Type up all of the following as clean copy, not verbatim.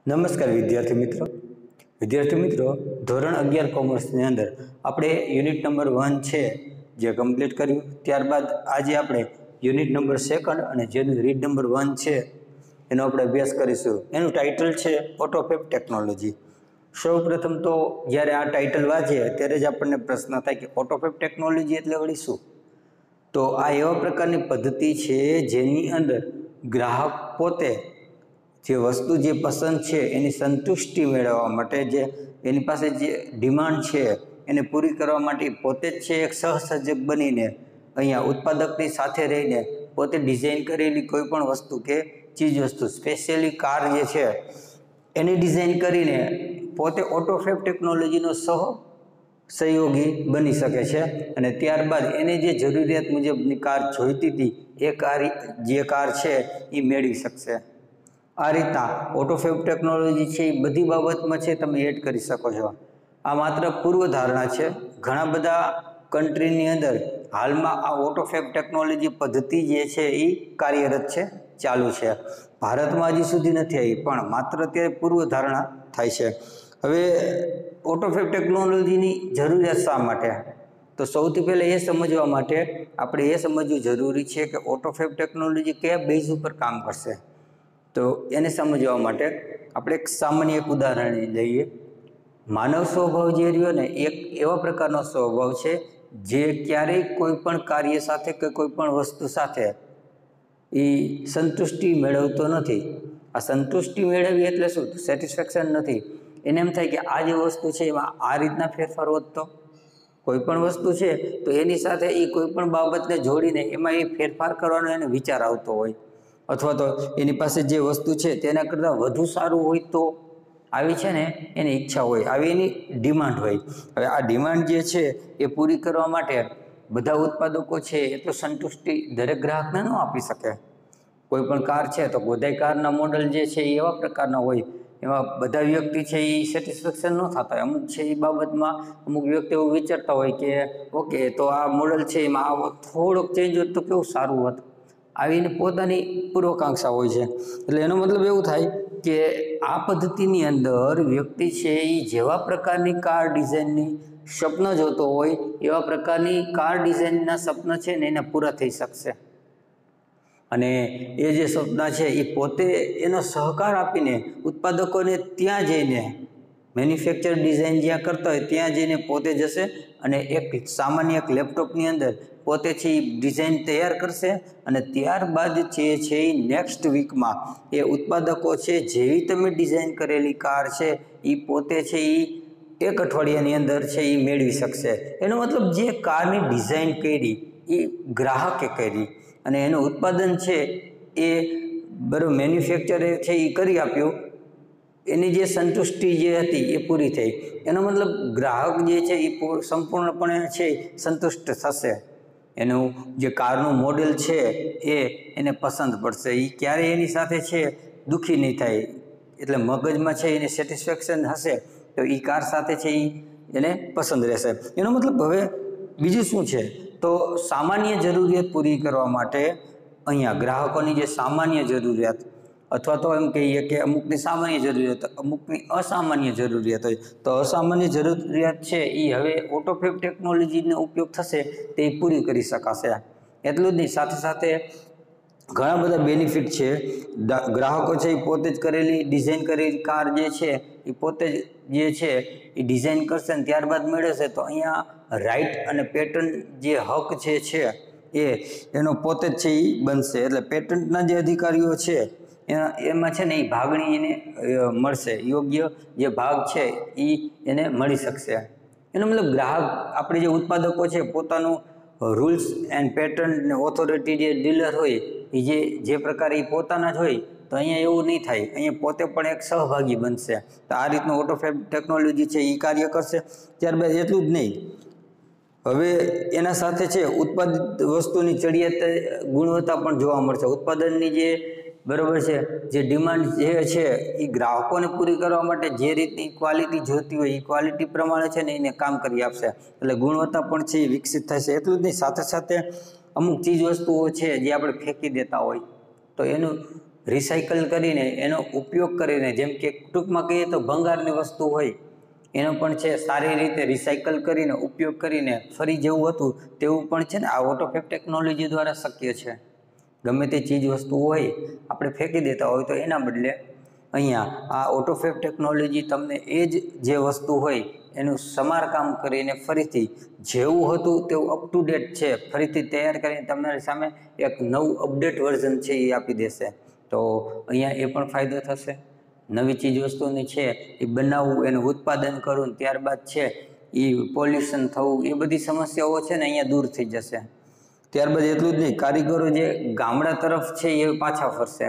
નમસ્કાર વિદ્યાર્થી મિત્રો ધોરણ 11 કોમર્સની અંદર આપણે યુનિટ નંબર 1 છે જે કમ્પ્લીટ કર્યું. ત્યારબાદ આજે આપણે યુનિટ નંબર 2 અને જેનું રીડ નંબર 1 છે એનો આપણે અભ્યાસ કરીશું. એનું ટાઇટલ છે ઓટોફેબ ટેકનોલોજી. સૌપ્રથમ તો જ્યારે આ ટાઇટલ વાંચીએ ત્યારે જ આપણને પ્રશ્ન થાય કે ઓટોફેબ ટેકનોલોજી એટલે વળી શું? તો આ એવા પ્રકારની પદ્ધતિ છે જેની અંદર ગ્રાહક પોતે જે વસ્તુ જે પસંદ છે એની સંતુષ્ટિ મેળવવા માટે જે એની પાસે જે ડિમાન્ડ છે એને પૂરી કરવા માટે પોતે જ છે એક સહસર્જક બનીને અહીંયા ઉત્પાદકની સાથે રહીને પોતે ડિઝાઇન કરેલી કોઈ પણ વસ્તુ કે ચીજ વસ્તુ સ્પેશિયલી કાર જે છે એની ડિઝાઇન કરીને પોતે ઓટોફેબ ટેકનોલોજીનો સહયોગી બની શકે છે અને ત્યારબાદ એને જે જરૂરિયાત મુજબની કાર જોઈતી હતી એ કાર છે એ મેળવી શકશે. આ રીતના ઓટોફેબ ટેકનોલોજી છે એ બધી બાબતમાં છે તમે એડ કરી શકો છો. આ માત્ર પૂર્વધારણા છે. ઘણા બધા કન્ટ્રીની અંદર હાલમાં આ ઓટોફેબ ટેકનોલોજી પદ્ધતિ જે છે એ કાર્યરત છે, ચાલુ છે. ભારતમાં હજી સુધી નથી આવી પણ માત્ર અત્યારે પૂર્વધારણા થાય છે. હવે ઓટોફેબ ટેકનોલોજીની જરૂરિયાત શા માટે? તો સૌથી પહેલાં એ સમજવા માટે આપણે એ સમજવું જરૂરી છે કે ઓટોફેબ ટેકનોલોજી કયા બેઝ ઉપર કામ કરશે. તો એને સમજવા માટે આપણે એક સામાન્ય ઉદાહરણ લઈએ. માનવ સ્વભાવ જે રહ્યો ને એક એવા પ્રકારનો સ્વભાવ છે જે ક્યારેય કોઈ પણ કાર્ય સાથે કે કોઈ પણ વસ્તુ સાથે એ સંતુષ્ટિ મેળવતો નથી. આ સંતુષ્ટિ મેળવવી એટલે શું? સેટિસ્ફેક્શન નથી. એને એમ થાય કે આ જે વસ્તુ છે એમાં આ રીતના ફેરફાર વધતો કોઈ પણ વસ્તુ છે તો એની સાથે એ કોઈ પણ બાબતને જોડીને એમાં એ ફેરફાર કરવાનો એને વિચાર આવતો હોય અથવા તો એની પાસે જે વસ્તુ છે તેના કરતાં વધુ સારું હોય તો આવી છે ને એની ઈચ્છા હોય, આવી એની ડિમાન્ડ હોય. હવે આ ડિમાન્ડ જે છે એ પૂરી કરવા માટે બધા ઉત્પાદકો છે એટલું સંતુષ્ટિ દરેક ગ્રાહકને ન આપી શકે. કોઈ પણ કાર છે તો બધા કારના મોડલ જે છે એ એવા પ્રકારના હોય એમાં બધા વ્યક્તિ છે એ સેટિસ્ફેક્શન ન થતા હોય. અમુક છે એ બાબતમાં અમુક વ્યક્તિ એવું વિચારતા હોય કે ઓકે તો આ મોડલ છે એમાં થોડોક ચેન્જ હોત તો કેવું સારું હોત. આવીને પોતાની પૂર્વકાંક્ષા હોય છે. એટલે એનો મતલબ એવું થાય કે આ પદ્ધતિની અંદર વ્યક્તિ છે એ જેવા પ્રકારની કાર ડિઝાઇનની સ્વપ્ન જોતો હોય એવા પ્રકારની કાર ડિઝાઇનના સ્વપ્ન છે ને એને પૂરા થઈ શકશે. અને એ જે સ્વપ્ન છે એ પોતે એનો સહકાર આપીને ઉત્પાદકોને ત્યાં જઈને મેન્યુફેક્ચર ડિઝાઇન જ્યાં કરતા હોય ત્યાં જઈને પોતે જશે અને એક સામાન્ય એક લેપટોપની અંદર પોતે છે એ ડિઝાઇન તૈયાર કરશે અને ત્યારબાદ છે એ નેક્સ્ટ વીકમાં એ ઉત્પાદકો છે જેવી તમે ડિઝાઇન કરેલી કાર છે એ પોતે છે એ એક અઠવાડિયાની અંદર છે એ મેળવી શકશે. એનો મતલબ જે કારની ડિઝાઇન કરી એ ગ્રાહકે કરી અને એનું ઉત્પાદન છે એ બરાબર મેન્યુફેક્ચરે છે એ કરી આપ્યું, એની જે સંતુષ્ટિ જે હતી એ પૂરી થઈ. એનો મતલબ ગ્રાહક જે છે એ સંપૂર્ણપણે છે સંતુષ્ટ થશે. એનું જે કારનું મોડેલ છે એને પસંદ પડશે. એ ક્યારેય એની સાથે છે દુઃખી નહીં થાય. એટલે મગજમાં છે એને સેટિસ્ફેક્શન હશે તો એ કાર સાથે છે એને પસંદ રહેશે. એનો મતલબ હવે બીજું શું છે તો સામાન્ય જરૂરિયાત પૂરી કરવા માટે અહીંયા ગ્રાહકોની જે સામાન્ય જરૂરિયાત અથવા તો એમ કહીએ કે અમુકની સામાન્ય જરૂરિયાત અમુકની અસામાન્ય જરૂરિયાત હોય તો અસામાન્ય જરૂરિયાત છે એ હવે ઓટોફેબ ટેકનોલોજીનો ઉપયોગ થશે તે પૂરી કરી શકાશે. એટલું જ નહીં, સાથે સાથે ઘણા બધા બેનિફિટ છે. ગ્રાહકો છે એ પોતે જ કરેલી ડિઝાઇન કરેલી કાર જે છે એ પોતે જ જે છે એ ડિઝાઇન કરશે ને ત્યારબાદ મેળવશે તો અહીંયા રાઇટ અને પેટન્ટ જે હક જે છે એનો પોતે જ છે એ બનશે. એટલે પેટન્ટના જે અધિકારીઓ છે એમાં છે ને એ ભાગણી એને મળશે, યોગ્ય જે ભાગ છે એ એને મળી શકશે. એનો મતલબ ગ્રાહક આપણે જે ઉત્પાદકો છે પોતાનું રૂલ્સ એન્ડ પેટન્ટ ને ઓથોરિટી જે ડીલર હોય એ જે પ્રકારે એ પોતાના જ હોય તો અહીંયા એવું નહીં થાય. અહીંયા પોતે પણ એક સહભાગી બનશે. તો આ રીતનું ઓટોફેબ ટેકનોલોજી છે એ કાર્ય કરશે. ત્યારબાદ એટલું જ નહીં, હવે એના સાથે છે ઉત્પાદિત વસ્તુની ચડિયાત ગુણવત્તા પણ જોવા મળશે. ઉત્પાદનની જે બરાબર છે જે ડિમાન્ડ જે છે એ ગ્રાહકોને પૂરી કરવા માટે જે રીતની ક્વોલિટી જોતી હોય એ ક્વોલિટી પ્રમાણે છે ને એને કામ કરી આપશે. એટલે ગુણવત્તા પણ છે એ વિકસિત થશે. એટલું જ નહીં, સાથે સાથે અમુક ચીજ વસ્તુઓ છે જે આપણે ફેંકી દેતા હોય તો એનું રિસાયકલ કરીને એનો ઉપયોગ કરીને, જેમ કે ટૂંકમાં કહીએ તો ભંગારની વસ્તુ હોય એનો પણ છે સારી રીતે રિસાયકલ કરીને ઉપયોગ કરીને ફરી જેવું હતું તેવું પણ છે ને આ ઓટોફેબ ટેકનોલોજી દ્વારા શક્ય છે. ગમે તે ચીજ વસ્તુ હોય આપણે ફેંકી દેતા હોય તો એના બદલે અહીંયા આ ઓટોફેબ ટેકનોલોજી તમને એ જ જે વસ્તુ હોય એનું સમારકામ કરીને ફરીથી જેવું હતું તેવું અપ ટુ ડેટ છે ફરીથી તૈયાર કરીને તમારી સામે એક નવું અપડેટ વર્ઝન છે એ આપી દેશે. તો અહીંયા એ પણ ફાયદો થશે. નવી ચીજ વસ્તુની છે એ બનાવવું, એનું ઉત્પાદન કરવું, ત્યારબાદ છે એ પોલ્યુશન થવું, એ બધી સમસ્યાઓ છે ને અહીંયા દૂર થઈ જશે. ત્યારબાદ એટલું જ નહીં, કારીગરો જે ગામડા તરફ છે એ પાછા ફરશે.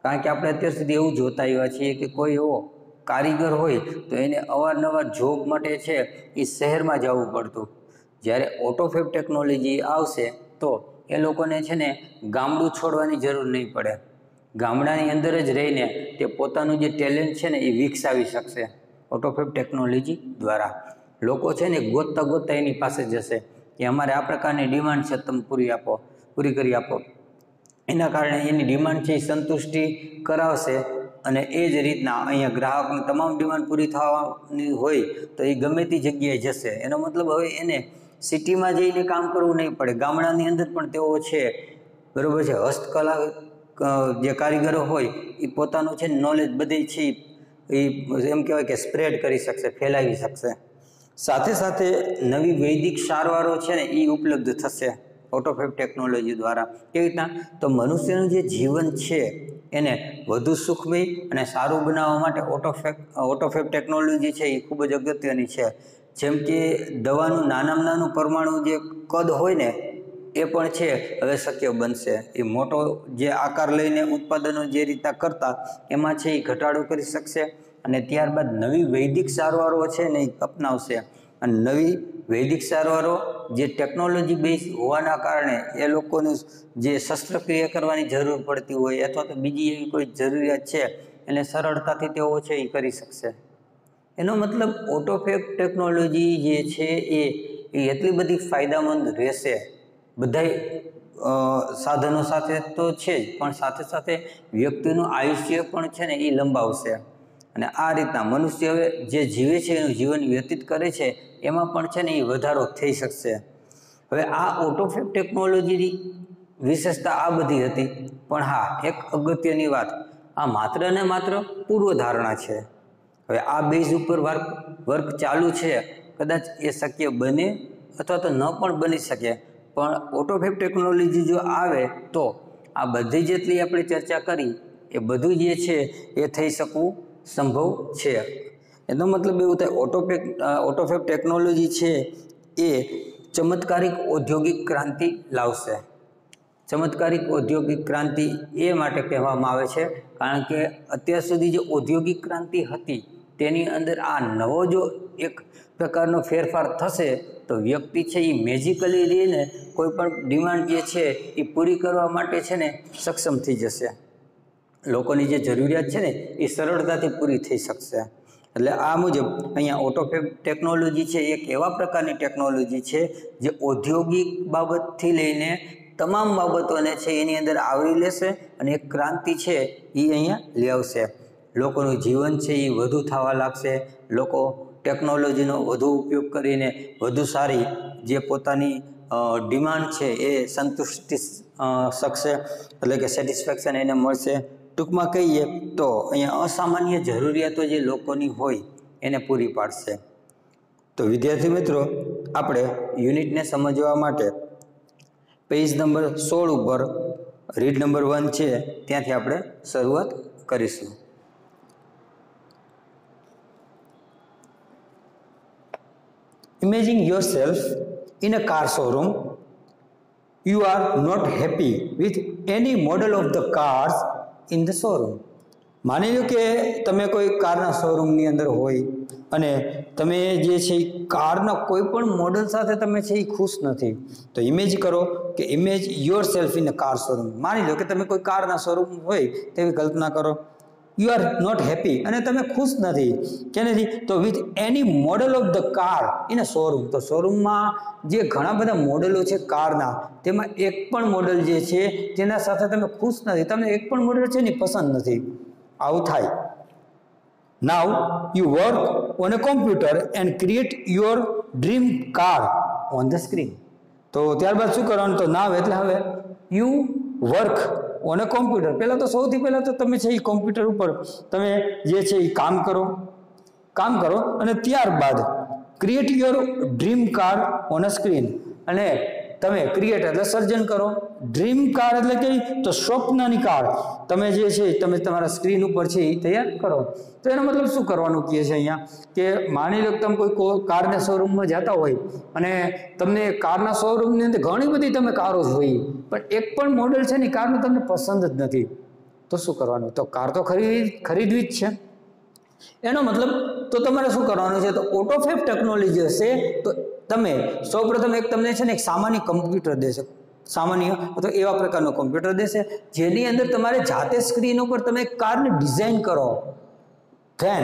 કારણ કે આપણે અત્યાર સુધી એવું જોતા આવ્યા છીએ કે કોઈ એવો કારીગર હોય તો એને અવારનવાર જોબ માટે છે એ શહેરમાં જવું પડતું. જ્યારે ઓટોફેબ ટેકનોલોજી આવશે તો એ લોકોને છે ને ગામડું છોડવાની જરૂર નહીં પડે. ગામડાની અંદર જ રહીને તે પોતાનું જે ટેલેન્ટ છે ને એ વિકસાવી શકશે ઓટોફેબ ટેકનોલોજી દ્વારા. લોકો છે ને ગોતતા એની પાસે જશે કે અમારે આ પ્રકારની ડિમાન્ડ છે, તમે પૂરી કરી આપો. એના કારણે એની ડિમાન્ડ છે એ સંતુષ્ટિ કરાવશે અને એ જ રીતના અહીંયા ગ્રાહકની તમામ ડિમાન્ડ પૂરી થવાની હોય તો એ ગમે તે જગ્યાએ જશે. એનો મતલબ હવે એને સિટીમાં જઈને કામ કરવું નહીં પડે. ગામડાની અંદર પણ તેઓ છે, બરાબર છે, હસ્તકલા જે કારીગરો હોય એ પોતાનું છે નોલેજ બધી છે એ એમ કહેવાય કે સ્પ્રેડ કરી શકશે, ફેલાવી શકશે. સાથે સાથે નવી વૈદિક સારવારો છે ને એ ઉપલબ્ધ થશે ઓટોફેબ ટેકનોલોજી દ્વારા. કેવી રીતના? તો મનુષ્યનું જે જીવન છે એને વધુ સુખમય અને સારું બનાવવા માટે ઓટોફેબ ટેકનોલોજી છે એ ખૂબ જ અગત્યની છે. જેમ કે દવાનું નાનામાં નાનું પરમાણુ જે કદ હોય ને એ પણ છે હવે શક્ય બનશે. એ મોટો જે આકાર લઈને ઉત્પાદનો જે રીતના કરતા એમાં છે એ ઘટાડો કરી શકશે. અને ત્યારબાદ નવી વૈદિક સારવારો છે ને એ અપનાવશે. અને નવી વૈદિક સારવારો જે ટેકનોલોજી બેઝ હોવાના કારણે એ લોકોને જે શસ્ત્રક્રિયા કરવાની જરૂર પડતી હોય અથવા તો બીજી એવી કોઈ જરૂરિયાત છે એને સરળતાથી તેઓ છે એ કરી શકશે. એનો મતલબ ઓટોફેબ ટેકનોલોજી જે છે એ એટલી બધી ફાયદામંદ રહેશે બધા સાધનો સાથે તો છે જ, પણ સાથે સાથે વ્યક્તિનું આયુષ્ય પણ છે ને એ લંબાવશે. અને આ રીતના મનુષ્ય હવે જે જીવે છે એનું જીવન વ્યતીત કરે છે એમાં પણ છે ને એ વધારો થઈ શકશે. હવે આ ઓટોફેબ ટેકનોલોજીની વિશેષતા આ બધી હતી, પણ હા એક અગત્યની વાત, આ માત્ર ને માત્ર પૂર્વધારણા છે. હવે આ બેઝ ઉપર વર્ક ચાલુ છે, કદાચ એ શક્ય બને અથવા તો ન પણ બની શકે. પણ ઓટોફેબ ટેકનોલોજી જો આવે તો આ બધી જેટલી આપણે ચર્ચા કરી એ બધું જે છે એ થઈ શકવું સંભવ છે. એનો મતલબ એવું થાય ઓટોફેબ ટેકનોલોજી છે એ ચમત્કારિક ઔદ્યોગિક ક્રાંતિ લાવશે. ચમત્કારિક ઔદ્યોગિક ક્રાંતિ એ માટે કહેવામાં આવે છે કારણ કે અત્યાર સુધી જે ઔદ્યોગિક ક્રાંતિ હતી તેની અંદર આ નવો જો એક પ્રકારનો ફેરફાર થશે તો વ્યક્તિ છે એ મેજિકલી રહીને કોઈ પણ ડિમાન્ડ જે છે એ પૂરી કરવા માટે છે ને સક્ષમ થઈ જશે. લોકોની જે જરૂરિયાત છે ને એ સરળતાથી પૂરી થઈ શકશે. એટલે આ મુજબ અહીંયા ઓટોફેબ ટેકનોલોજી છે એક એવા પ્રકારની ટેકનોલોજી છે જે ઔદ્યોગિક બાબતથી લઈને તમામ બાબતોને છે એની અંદર આવરી લેશે અને એક ક્રાંતિ છે એ અહીંયા લઈ આવશે. લોકોનું જીવન છે એ વધુ થવા લાગશે. લોકો ટેકનોલોજીનો વધુ ઉપયોગ કરીને વધુ સારી જે પોતાની ડિમાન્ડ છે એ સંતુષ્ટિ શકશે, એટલે કે સેટિસ્ફેક્શન એને મળશે. ટૂંકમાં કહીએ તો અહીંયા અસામાન્ય જરૂરિયાતો જે લોકોની હોય એને પૂરી પાડશે. તો વિદ્યાર્થી મિત્રો, આપણે યુનિટને સમજવા માટે પેજ નંબર 16 ઉપર રીડ નંબર 1 છે ત્યાંથી આપણે શરૂઆત કરીશું. Imagine yourself in a car showroom. You are not happy with any model of the cars in the showroom. માની લો કે તમે કોઈ કારના શોરૂમની અંદર હોય અને તમે જે છે કારના કોઈ પણ મોડલ સાથે તમે છે એ ખુશ નથી. તો ઇમેજ કરો કે image your self in a car showroom. માની લો કે તમે કોઈ કારના શોરૂમ હોય તેવી કલ્પના કરો. યુ આર નોટ હેપી, અને તમે ખુશ નથી કે નથી, તો with any model of the car in a showroom, તો શોરૂમમાં જે ઘણા બધા મોડેલો છે કારના, તેમાં એક પણ મોડલ જે છે તેના સાથે તમે ખુશ નથી, તમને એક પણ મોડલ છે ને પસંદ નથી, આવું થાય. Now you work on a computer and create your dream car on the screen. તો ત્યારબાદ શું કરવાનું, તો now એટલે હવે you work on a computer, પહેલા તો સૌથી પહેલા તો તમે છે એ કોમ્પ્યુટર ઉપર તમે જે છે એ કામ કરો અને ત્યારબાદ create your dream car on a screen, અને તમે ક્રિએટ એટલે સર્જન કરો, ડ્રીમ કાર એટલે કે તો સ્વપ્નની કાર તમે જે છે તમે તમારા સ્ક્રીન ઉપર છે એ તૈયાર કરો. તો એનો મતલબ શું કરવાનું કહે છે અહીંયા, કે માની લો તમે કોઈ કારના શોરૂમમાં જતા હોય અને તમને કારના શોરૂમની અંદર ઘણી બધી તમે કારો જોઈ, પણ એક પણ મોડેલ છે ને કારનું તમને પસંદ જ નથી, તો શું કરવાનું, તો કાર તો ખરીદવી જ છે. એનો મતલબ તો તમારે શું કરવાનું છે, તો ઓટોફેબ ટેકનોલોજી હશે તો તમે સૌપ્રથમ તમને છે ને એક સામાન્ય કમ્પ્યુટર દેશે, સામાન્ય અથવા એવા પ્રકારનો કમ્પ્યુટર દેશે જેની અંદર તમારે જાતે સ્ક્રીન ઉપર તમે કારની ડિઝાઇન કરો. ફેન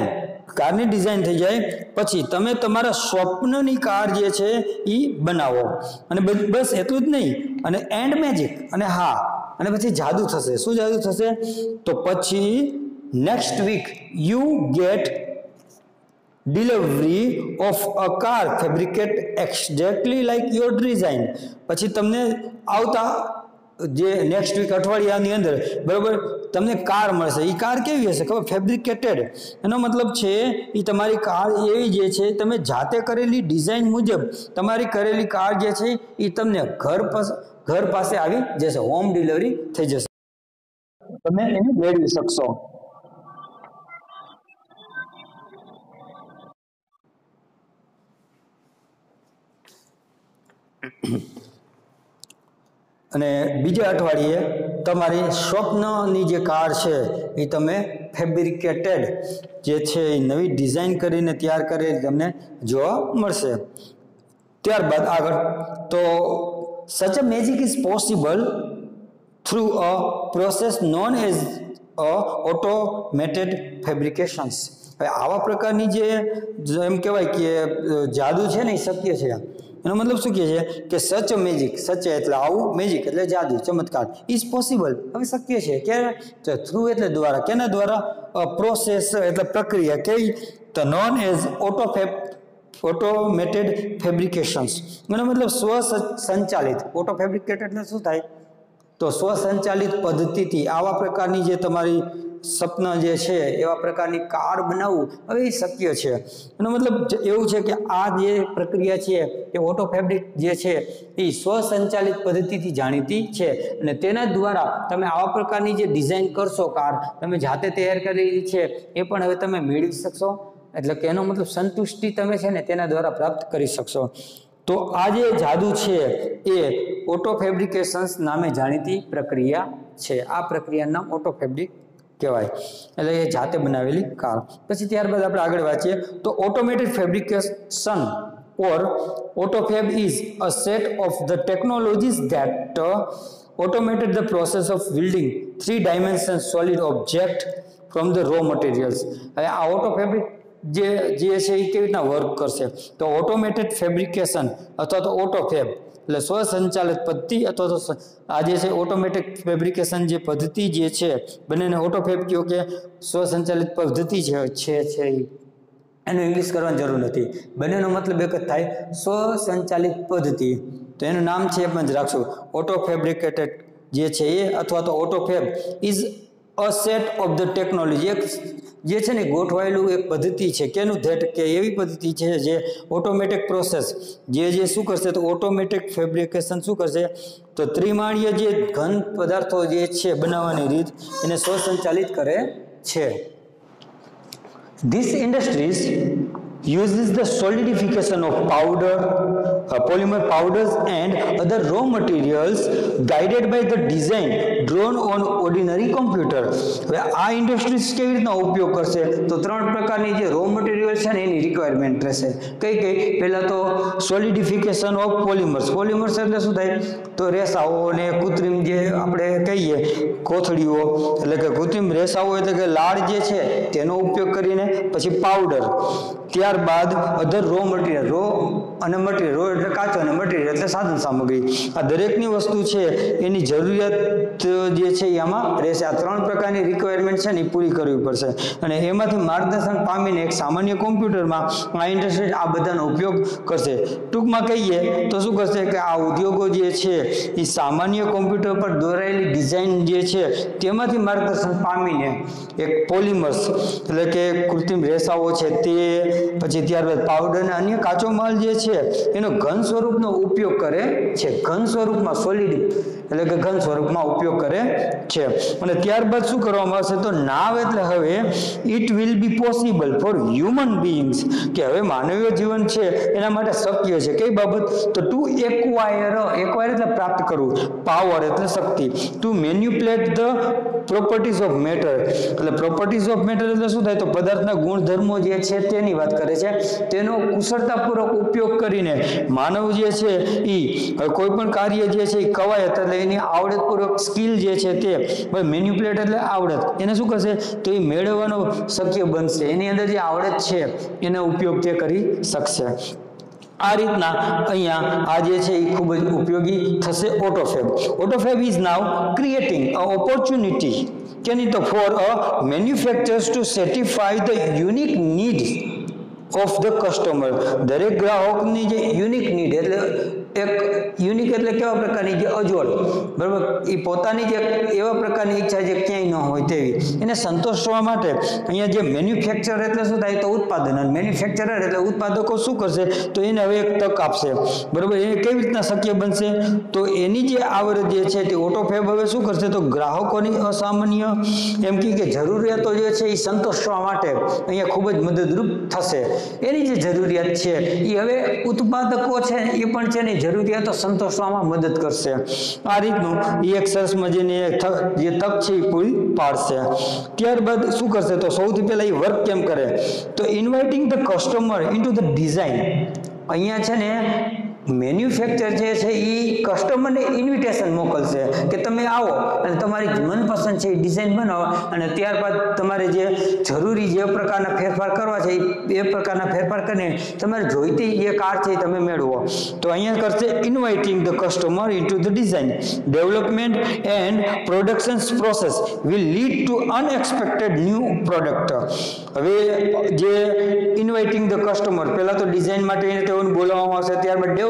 કારની ડિઝાઇન થઈ જાય પછી તમે તમારા સ્વપ્નની કાર જે છે એ બનાવો, અને બસ એટલું જ નહીં, અને એન્ડ મેજિક, અને હા અને પછી જાદુ થશે. શું જાદુ થશે, તો પછી next week you get delivery of a car fabricate exactly like your design. પછી તમને આવતા જે નેક્સ્ટ વીક અઠવાડિયાની અંદર બરોબર તમને કાર મળશે. એ કાર કેવી હશે ખબર, ફેબ્રિકેટેડ. એનો મતલબ છે એ તમારી કાર એવી જે છે તમે જાતે કરેલી ડિઝાઇન મુજબ તમારી કરેલી કાર જે છે એ તમને ઘર પાસે આવી જશે, હોમ ડિલિવરી થઈ જશે, તમે એને મેળવી શકશો. અને બીજા અઠવાડિયે તમારી સ્વપ્નની જે કાર છે એ તમે ફેબ્રિકેટેડ જે છે એ નવી ડિઝાઇન કરીને તૈયાર કરેલી તમને જોવા મળશે. ત્યારબાદ આગળ તો such a magic is possible through a process known as a automated fabrications. હવે આવા પ્રકારની જે એમ કહેવાય કે જાદુ છે ને એ શક્ય છે. એનો મતલબ શું કહે છે કે સચ મેજિક, સચ એટલે આવું, મેજિક એટલે જાદુ, ચમત્કાર, ઇઝ પોસિબલ હવે શક્ય છે કે થ્રુ એટલે દ્વારા, કેના દ્વારા, પ્રોસેસ એટલે પ્રક્રિયા, કઈ તો નોન એઝ ઓટોમેટેડ ફેબ્રિકેશન્સ. એનો મતલબ સ્વસંચાલિત, ઓટો ફેબ્રિકેટેડ એટલે શું થાય, તો સ્વસંચાલિત પદ્ધતિથી આવા પ્રકારની જે તમારી સપના જે છે એવા પ્રકારની કાર બનાવવું હવે એ શક્ય છે. એનો મતલબ એવું છે કે આ જે પ્રક્રિયા છે એ ઓટો ફેબ્રિક જે છે એ સ્વસંચાલિત પદ્ધતિથી જાણીતી છે, અને તેના દ્વારા તમે આવા પ્રકારની જે ડિઝાઇન કરશો કાર તમે જાતે તૈયાર કરેલી છે એ પણ હવે તમે મેળવી શકશો. એટલે કે એનો મતલબ સંતુષ્ટિ તમે છે ને તેના દ્વારા પ્રાપ્ત કરી શકશો. તો આ જે જાદુ છે એ ઓટો ફેબ્રિકેશન્સ નામે જાણીતી પ્રક્રિયા છે. આ પ્રક્રિયાનું નામ ઓટો ફેબ્રિક કહેવાય, એટલે એ જાતે બનાવેલી કાર. પછી ત્યારબાદ આપણે આગળ વાંચીએ તો automated fabrication or AutoFab is a set of the technologies that automated the process of building three-dimensional solid object from the raw materials. હવે આ AutoFabric જે છે એ કેવી રીતના વર્ક કરશે, તો ઓટોમેટેડ ફેબ્રિકેશન અથવા તો ઓટોફેબ એટલે સ્વસંચાલિત પદ્ધતિ અથવા તો આ જે છે ઓટોમેટિક ફેબ્રિકેશન જે પદ્ધતિ જે છે બંનેને ઓટોફેબ કહો કે સ્વસંચાલિત પદ્ધતિ છે એનું ઇંગ્લિશ કરવાની જરૂર નથી, બંનેનો મતલબ એક જ થાય, સ્વસંચાલિત પદ્ધતિ. તો એનું નામ છે એમ જ રાખશું, ઓટો ફેબ્રિકેટેડ જે છે એ અથવા તો autofab is a set of the technology, એક જે છે ને ગોઠવાયેલું એક પદ્ધતિ છે. કેનું ધેટ કે એવી પદ્ધતિ છે જે ઓટોમેટિક પ્રોસેસ જે શું કરશે, તો ઓટોમેટિક ફેબ્રિકેશન શું કરશે, તો ત્રિમાળીય જે ઘન પદાર્થો જે છે બનાવવાની રીત એને સ્વસંચાલિત કરે છે. This industries uses the solidification of powder, polymer powders and other raw materials guided by the design drawn on ordinary computer. હવે આ ઇન્ડસ્ટ્રીઝ કેવી રીતના ઉપયોગ કરશે તો ત્રણ પ્રકારની જે રો મટીરિયલ છે ને એની રિક્વાયરમેન્ટ રહેશે. કઈ કઈ? પહેલા તો સોલિડિફિકેશન ઓફ પોલિમર્સ. પોલિમર્સ એટલે શું થાય તો રેસાઓ અને કૃત્રિમ જે આપણે કહીએ કોથળીઓ એટલે કે કૃત્રિમ રેસાઓ એટલે કે લાળ જે છે તેનો ઉપયોગ કરીને, પછી પાવડર, ત્યારબાદ અધર રો મટીરિયલ. રો અને મટીરિયલ, રો એટલે કાચો અને મટીરિયલ એટલે સાધન સામગ્રી. આ દરેકની વસ્તુ છે એની જરૂરિયાત જે છે એ આમાં રહેશે. આ ત્રણ પ્રકારની રિક્વાયરમેન્ટ છે ને એ પૂરી કરવી પડશે અને એમાંથી માર્ગદર્શન પામીને એક સામાન્ય કોમ્પ્યુટરમાં આ ઇન્ડસ્ટ્રી આ બધાનો ઉપયોગ કરશે. ટૂંકમાં કહીએ તો શું કરશે કે આ ઉદ્યોગો જે છે એ સામાન્ય કોમ્પ્યુટર પર દોરાયેલી ડિઝાઇન જે છે તેમાંથી માર્ગદર્શન પામીને એક પોલિમર્સ એટલે કે કૃત્રિમ રેસાઓ છે તે, પછી ત્યારબાદ પાવડર અને અન્ય કાચો માલ જે છે એનો ઘન સ્વરૂપનો ઉપયોગ કરે છે. ઘન સ્વરૂપમાં, સોલિડ એટલે કે ઘન સ્વરૂપમાં ઉપયોગ કરે છે. અને ત્યારબાદ શું કરવામાં આવશે તો નાવ એટલે હવે it will be possible for human beings, કે હવે માનવીય જીવન છે એના માટે શક્ય છે. કઈ બાબત તો ટુ એક્વાયર એટલે પ્રાપ્ત કરવું, પાવર એટલે શક્તિ, to manipulate the properties of matter. એટલે પ્રોપર્ટીઝ ઓફ મેટર એટલે શું થાય તો પદાર્થના ગુણધર્મો જે છે તેની વાત કરે છે. તેનો કુશળતાપૂર્વક ઉપયોગ કરીને માનવ જે છે એ કોઈ પણ કાર્ય જે છે એ કવાયત એટલે એની આવડતપૂર્વક સ્કિલ જે છે તે મેન્યુપ્લેટ એટલે આવડત, એને શું કરશે તો એ મેળવવાનો શક્ય બનશે. એની અંદર જે આવડત છે એનો ઉપયોગ તે કરી શકશે. આ રીતના અહીંયા આ જે છે એ ખૂબ જ ઉપયોગી થશે. Autofab. Autofab is now creating a opportunity for manufacturers to satisfy the unique needs of the customer. દરેક ગ્રાહકની જે યુનિક નીડ એટલે એક યુનિક એટલે કેવા પ્રકારની જે અજોડ, બરાબર, એ પોતાની જે એવા પ્રકારની ઈચ્છા જે ક્યાંય ન હોય તેવી એને સંતોષવા માટે અહીંયા જે મેન્યુફેક્ચર એટલે શું થાય તો ઉત્પાદન, અને મેન્યુફેક્ચરર એટલે ઉત્પાદકો શું કરશે તો એને હવે એક તક આપશે. બરાબર, એ કેવી રીતના શક્ય બનશે તો એની જે આવડત જે છે તે ઓટોફેબ હવે શું કરશે તો ગ્રાહકોની અસામાન્ય એમ કે જરૂરિયાતો જે છે એ સંતોષવા માટે અહીંયા ખૂબ જ મદદરૂપ થશે. એની જે જરૂરિયાત છે એ હવે ઉત્પાદકો છે એ પણ છે ને જરૂરિયાતો સંતોષવામાં મદદ કરશે. આ રીતનું એક સરસ મજાની જે તક છે એ પૂરી પાડશે. ત્યારબાદ શું કરશે તો સૌથી પહેલા એ વર્ક કેમ કરે તો inviting the customer into the design. અહીંયા છે ને મેન્યુફેક્ચર જે છે એ કસ્ટમરને ઇન્વિટેશન મોકલશે કે તમે આવો અને તમારી મનપસંદ છે એ ડિઝાઇન બનાવો અને ત્યારબાદ તમારે જે જરૂરી જે પ્રકારના ફેરફાર કરવા છે એ પ્રકારના ફેરફાર કરીને તમારે જોઈતી જે કાર છે એ તમે મેળવો. તો અહીંયા કરશે inviting the customer into the design development and production process will lead to unexpected new product. હવે જે ઇન્વાઇટિંગ ધ કસ્ટમર પહેલા તો ડિઝાઇન માટે એને તેઓને બોલાવવામાં આવશે, ત્યારબાદ ડેવલપમેન્ટ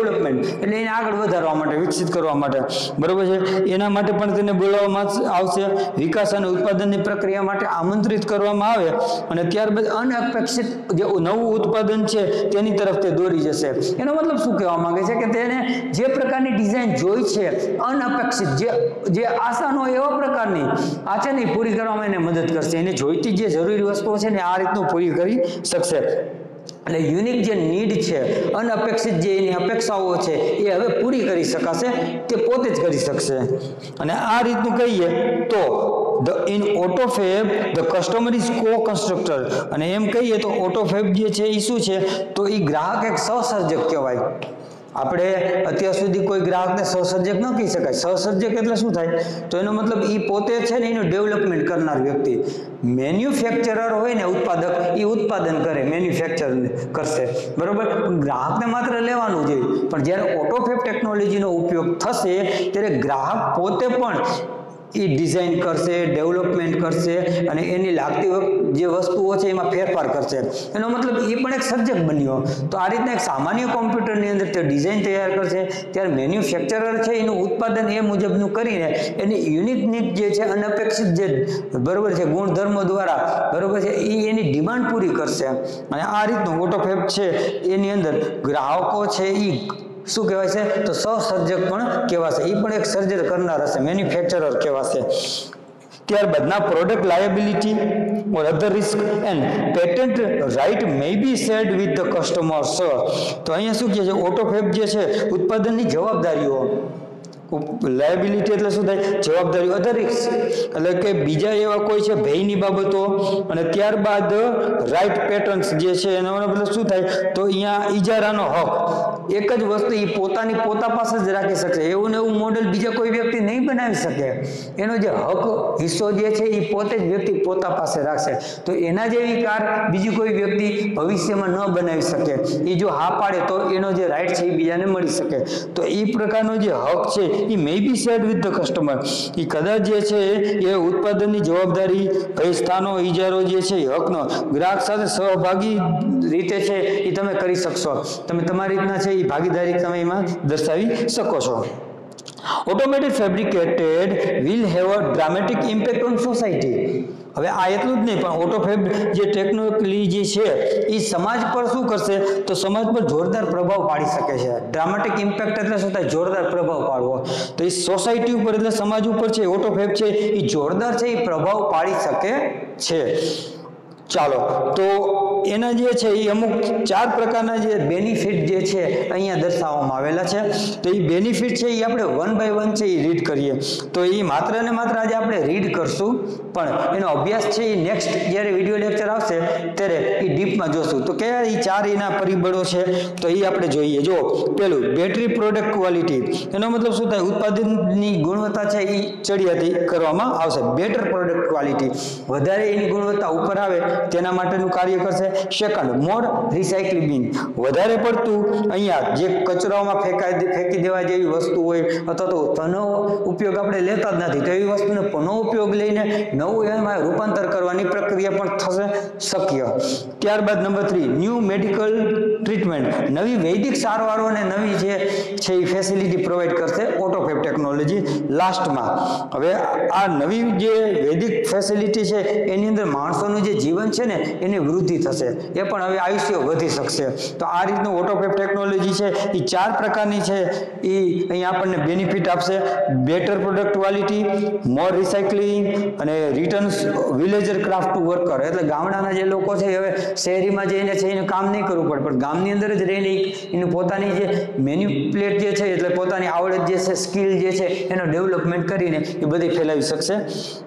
એટલે એને આગળ વધારવા માટે, વિકસિત કરવા માટે, બરોબર છે, એના માટે પણ તેને બોલાવવામાં આવશે. વિકાસ અને ઉત્પાદનની પ્રક્રિયા માટે આમંત્રિત કરવામાં આવે અને ત્યારબાદ અનઅપેક્ષિત જે નવું ઉત્પાદન છે તેની તરફ તે દોરી જશે. એનો મતલબ શું કહેવા માંગે છે કે તેને જે પ્રકારની ડિઝાઇન જોઈ છે અનઅપેક્ષિત જે આશા ન હોય એવા પ્રકારની આ છે ને પૂરી કરવામાં એને મદદ કરશે. એને જોઈતી જે જરૂરી વસ્તુઓ છે ને આ રીતનું પૂરી કરી શકશે. એટલે યુનિક જે નીડ છે, અનઅપેક્ષિત જે એની અપેક્ષાઓ છે એ હવે પૂરી કરી શકાશે, તે પોતે જ કરી શકશે. અને આ રીતનું કહીએ તો in AutoFab the customer is co-constructor. અને એમ કહીએ તો AutoFab જે છે એ શું છે તો એ ગ્રાહક એક સહસર્જક કહેવાય. આપણે અત્યાર સુધી કોઈ ગ્રાહકને સહસર્જક ન કહી શકાય. સહસર્જક એટલે શું થાય તો એનો મતલબ એ પોતે છે ને એનું ડેવલપમેન્ટ કરનાર વ્યક્તિ. મેન્યુફેક્ચરર હોય ને ઉત્પાદક, એ ઉત્પાદન કરે, મેન્યુફેક્ચર કરશે, બરોબર, ગ્રાહકને માત્ર લેવાનું જોઈએ. પણ જ્યારે AutoFab ટેકનોલોજીનો ઉપયોગ થશે ત્યારે ગ્રાહક પોતે પણ એ ડિઝાઇન કરશે, ડેવલપમેન્ટ કરશે અને એની લાગતી જે વસ્તુઓ છે એમાં ફેરફાર કરશે. એનો મતલબ એ પણ એક સર્જક બન્યો. તો આ રીતના એક સામાન્ય કોમ્પ્યુટરની અંદર તે ડિઝાઇન તૈયાર કરશે, ત્યારે મેન્યુફેક્ચરર છે એનું ઉત્પાદન એ મુજબનું કરીને એની યુનિક જે છે અનઅપેક્ષિત જે બરોબર છે ગુણધર્મો દ્વારા બરોબર છે એ એની ડિમાન્ડ પૂરી કરશે. અને આ રીતનું AutoFab છે એની અંદર ગ્રાહકો છે એ શું કહેવાય છે તો સહસર્જક પણ કહેવાશે. એ પણ એક સર્જન કરનાર હશે, મેન્યુફેક્ચરર કહેવાશે. ત્યારબાદ ના product liability or other risk and patent right may be shared with the customers. તો અહીંયા શું કહે છે, ઓટોફેબ જે છે ઉત્પાદનની જવાબદારીઓ, લાયબિલિટી એટલે શું થાય, જવાબદારીઓ, અધર રિસ્ક એટલે કે બીજા એવા કોઈ છે ભયની બાબતો, અને ત્યારબાદ રાઇટ પેટર્ન્સ જે છે એનો મતલબ શું થાય, તો અહીંયા ઇજારાનો હક, એક જ વસ્તુ એ પોતા પાસે જ રાખી શકશે, એવું ને એવું મોડેલ બીજા કોઈ વ્યક્તિ નહીં બનાવી શકે, એનો જે હક હિસ્સો જે છે એ પોતે જ વ્યક્તિ પોતા પાસે રાખશે, તો એના જેવી કાર બીજી કોઈ વ્યક્તિ ભવિષ્યમાં ન બનાવી શકે, એ જો હા પાડે તો એનો જે રાઇટ છે એ બીજાને મળી શકે, તો એ પ્રકારનો જે હક છે એ મે બી શેર્ડ વિથ ધ કસ્ટમર, એ કદાચ જે છે એ ઉત્પાદનની જવાબદારી, ભય સ્થાનો, ઇજારો જે છે એ હકનો ગ્રાહક સાથે સહભાગી રીતે છે એ તમે કરી શકશો, તમે તમારી રીતના છે એ ભાગીદારી તમે એમાં દર્શાવી શકો છો. Automated fabricated will have a dramatic impact on society. હવે આ એટલું જ નહીં, પણ ઓટોફેબ જે ટેકનોલોજી જે છે એ સમાજ પર શું કરશે, તો સમાજ પર જોરદાર પ્રભાવ પાડી શકે છે. ડ્રામેટિક ઇમ્પેક્ટ એટલે શું થાય, જોરદાર પ્રભાવ પાડવો, તો એ સોસાયટી ઉપર એટલે સમાજ ઉપર છે ઓટોફેબ છે એ જોરદાર છે એ પ્રભાવ પાડી શકે છે. ચાલો, તો એના જે છે એ અમુક 4 પ્રકારના જે બેનિફિટ જે છે અહીંયા દર્શાવવામાં આવેલા છે, તો એ બેનિફિટ છે એ આપણે 1 by 1 છે એ રીડ કરીએ, તો એ માત્ર ને માત્ર આજે આપણે રીડ કરશું, પણ એનો અભ્યાસ છે એ નેક્સ્ટ જ્યારે વિડીયો લેક્ચર આવશે ત્યારે એ ડીપમાં જોશું, તો કયા એ 4 એના પરિબળો છે તો એ આપણે જોઈએ. જો પેલું બેટરી પ્રોડક્ટ ક્વોલિટી, એનો મતલબ શું થાય, ઉત્પાદનની ગુણવત્તા છે એ ચડિયાતી કરવામાં આવશે. બેટર પ્રોડક્ટ ક્વોલિટી, વધારે એની ગુણવત્તા ઉપર આવે તેના માટેનું કાર્ય કરશે. સેકન્ડ, મોર રિસાયકલિંગ, વધારે પડતું અહીંયા જે કચરામાં ફેંકી દેવા જેવી વસ્તુ હોય અથવા તો પુનઃ ઉપયોગ આપણે લેતા જ નથી, તો એવી વસ્તુને પુનઃ ઉપયોગ લઈને નવું એમાં રૂપાંતર કરવાની પ્રક્રિયા પણ થશે શક્ય. ત્યારબાદ નંબર 3, ન્યૂ મેડિકલ ટ્રીટમેન્ટ, નવી વૈદિક સારવારો અને નવી જે છે એ ફેસિલિટી પ્રોવાઈડ કરશે ઓટોફેબ ટેકનોલોજી. લાસ્ટમાં હવે આ નવી જે વૈદિક ફેસિલિટી છે એની અંદર માણસોનું જે જીવન છે ને એની વૃદ્ધિ થશે, એ પણ હવે આયુષ્ય વધી શકશે. તો આ રીતનું ઓટોફેબ ટેકનોલોજી છે એ 4 પ્રકારની છે એ અહીંયા આપણને બેનિફિટ આપશે. Better product quality, more recycling અને returns villager craft to worker, એટલે ગામડાના જે લોકો છે હવે શહેરીમાં જઈને છે એને કામ નહીં કરવું પડે, પણ ગામની અંદર જ રહીને એનું પોતાની જે મેન્યુપ્લેટ જે છે એટલે પોતાની આવડત જે છે, સ્કિલ જે છે એનો ડેવલપમેન્ટ કરીને એ બધી ફેલાવી શકશે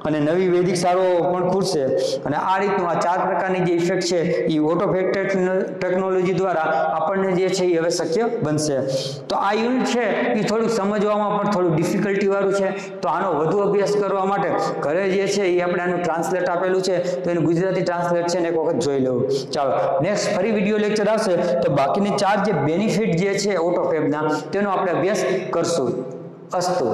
અને નવી વૈદિક સારો પણ ખુલશે. અને આ રીતનું આ 4 પ્રકારની જે ઇફેક્ટ છે એ ઓટોફેબ ટેકનોલોજી દ્વારા આપણને જે છે એ હવે શક્ય બનશે. તો આ યુનિટ છે એ થોડુંક સમજવામાં પણ થોડું ડિફિકલ્ટી વાળું છે, તો આનો વધુ અભ્યાસ કરવા માટે ઘરે જે છે એ આપણે આનું ટ્રાન્સલેટ આપેલું છે તો એનું ગુજરાતી ટ્રાન્સલેટ છે ને એક વખત જોઈ લેવું. ચાલો, નેક્સ્ટ ફરી વિડીયો લેક્ચર આવશે તો બાકીની 4 જે બેનિફિટ જે છે ઓટોફેબના તેનો આપણે અભ્યાસ કરશું. અસ્તુ.